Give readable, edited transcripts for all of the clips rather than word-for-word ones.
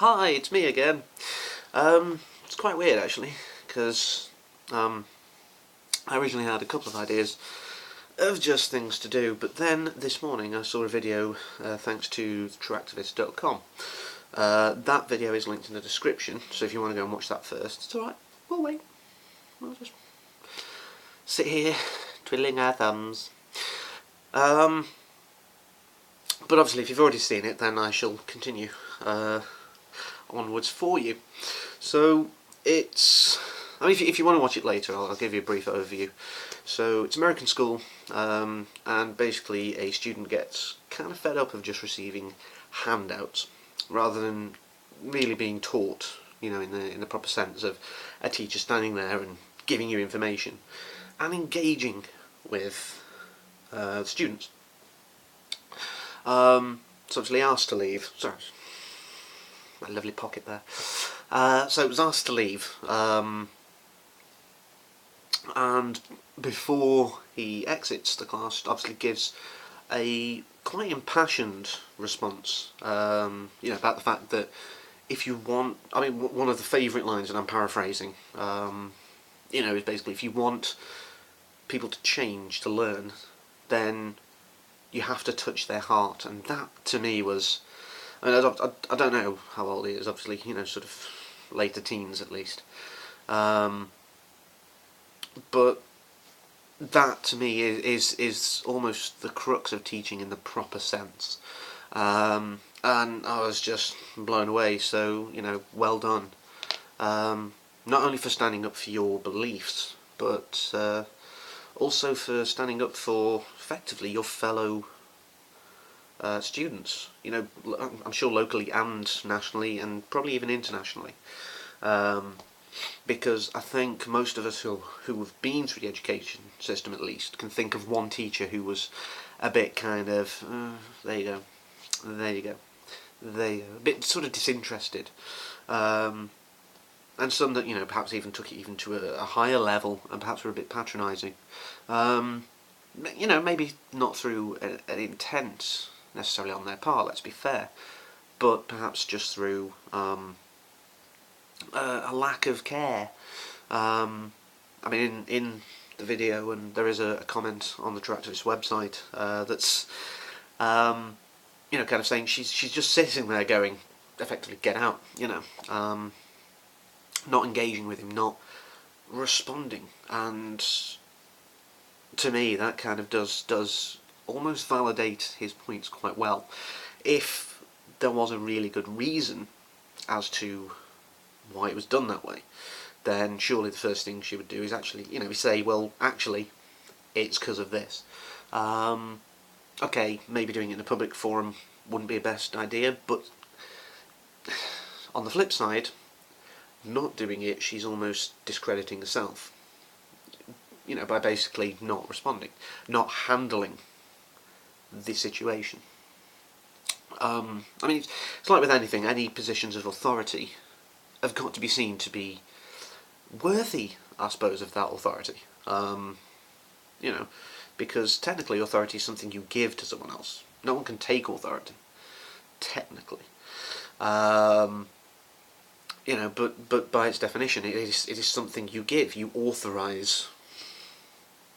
Hi, it's me again. It's quite weird actually, because I originally had a couple of ideas of just things to do, but then this morning I saw a video thanks to trueactivist.com. That video is linked in the description, so if you want to go and watch that first, it's alright, we'll wait. We'll just sit here twiddling our thumbs. But obviously if you've already seen it, then I shall continue onwards for you. So if you want to watch it later, I'll give you a brief overview. So it's American school, and basically a student gets kind of fed up of just receiving handouts rather than really being taught, in the proper sense of a teacher standing there and giving you information and engaging with the students. So actually asked to leave. Sorry, my lovely pocket there. So it was asked to leave, and before he exits the class, obviously gives a quite impassioned response. About the fact that if you want, one of the favourite lines, and I'm paraphrasing, is basically if you want people to change, to learn, then you have to touch their heart, and that to me was, I don't know how old he is, obviously, sort of later teens at least, but that to me is almost the crux of teaching in the proper sense, and I was just blown away. So well done, not only for standing up for your beliefs, but also for standing up for effectively your fellow students. I'm sure locally and nationally, and probably even internationally. Because I think most of us who have been through the education system, at least, can think of one teacher who was a bit kind of, there you go, there you go, there you go, a bit sort of disinterested, and some that perhaps even took it even to a higher level and perhaps were a bit patronising. Maybe not through an intent necessarily on their part, let's be fair, but perhaps just through a lack of care. In the video, and there is a comment on the Tractivist website that's kind of saying she's just sitting there going, effectively, get out, not engaging with him, not responding, and to me that kind of does almost validate his points quite well. If there was a really good reason as to why it was done that way, then surely the first thing she would do is actually, say, well, actually, it's because of this. Okay, maybe doing it in a public forum wouldn't be a best idea, but on the flip side, not doing it, she's almost discrediting herself, by basically not responding, not handling the situation. It's like with anything, any positions of authority have got to be seen to be worthy, I suppose, of that authority. Because technically authority is something you give to someone else. No one can take authority, technically. But by its definition, it is something you give. You authorise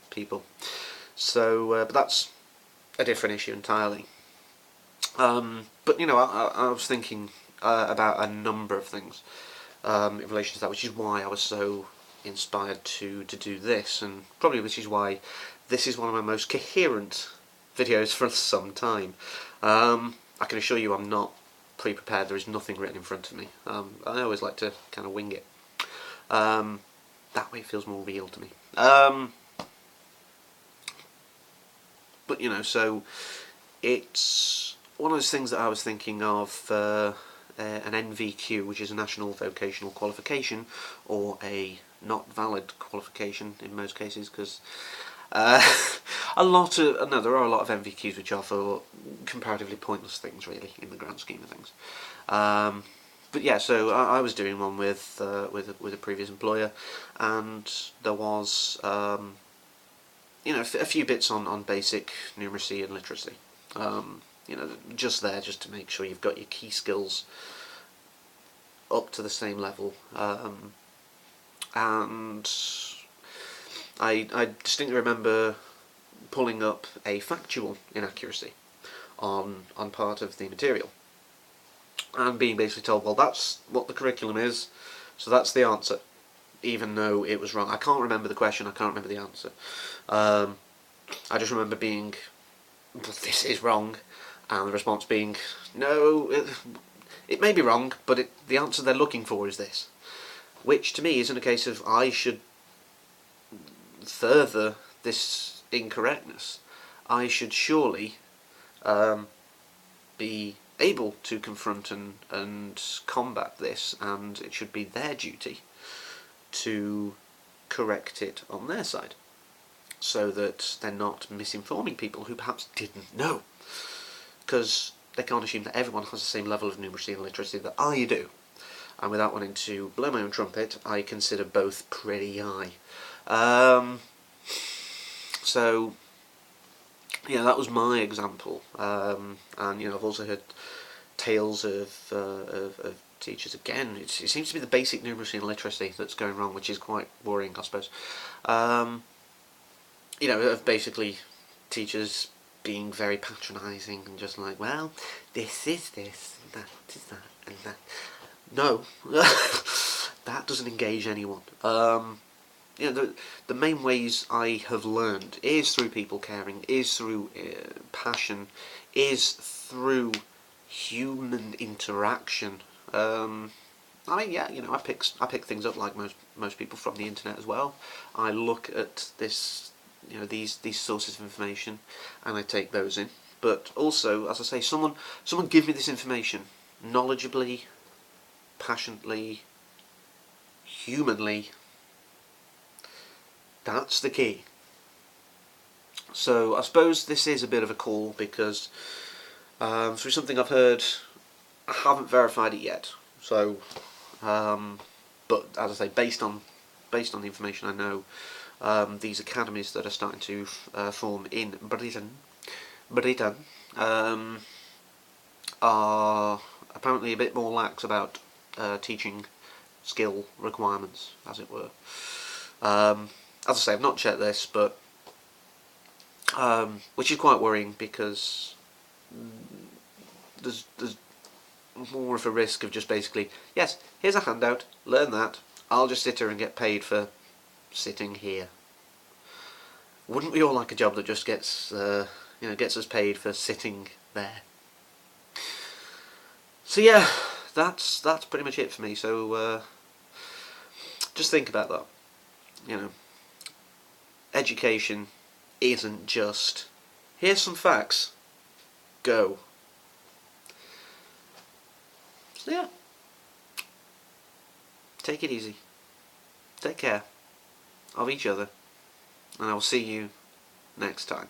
people. So, but that's a different issue entirely. But I was thinking about a number of things in relation to that, which is why I was so inspired to do this, and probably which is why this is one of my most coherent videos for some time. I can assure you I'm not pre-prepared. There is nothing written in front of me. I always like to kind of wing it. That way it feels more real to me. But so it's one of those things that I was thinking of, an NVQ, which is a National Vocational Qualification, or a not valid qualification in most cases, because there are a lot of NVQs which are for comparatively pointless things, really, in the grand scheme of things. But yeah, so I was doing one with a previous employer, and there was a few bits on basic numeracy and literacy. Just to make sure you've got your key skills up to the same level, and I distinctly remember pulling up a factual inaccuracy on part of the material, and being basically told, well, that's what the curriculum is, so that's the answer, even though it was wrong. I can't remember the question, I can't remember the answer. I just remember being, this is wrong, and the response being, no, it may be wrong, but the answer they're looking for is this. Which to me isn't a case of I should further this incorrectness. I should surely be able to confront and combat this, and it should be their duty to correct it on their side, so that they're not misinforming people who perhaps didn't know. Because they can't assume that everyone has the same level of numeracy and literacy that I do. And without wanting to blow my own trumpet, I consider both pretty high. So, yeah, that was my example. And, I've also heard tales of teachers, again, it seems to be the basic numeracy and literacy that's going wrong, which is quite worrying, I suppose. Of basically teachers being very patronising and just like, well, this is this, and that is that, and that. No, that doesn't engage anyone. The main ways I have learned is through people caring, is through passion, is through human interaction. I pick things up like most people from the internet as well. I look at this, these sources of information, and I take those in. But also, as I say, someone give me this information knowledgeably, passionately, humanly. That's the key. So I suppose this is a bit of a call because through something I've heard, I haven't verified it yet. So, but as I say, based on the information I know, these academies that are starting to form in Britain, are apparently a bit more lax about teaching skill requirements, as it were. As I say, I've not checked this, but which is quite worrying because there's more of a risk of just basically, yes, here's a handout, learn that, I'll just sit here and get paid for sitting here. Wouldn't we all like a job that just gets us paid for sitting there? So yeah, that's pretty much it for me. So just think about that. Education isn't just, here's some facts, go. So yeah, take it easy, take care of each other, and I will see you next time.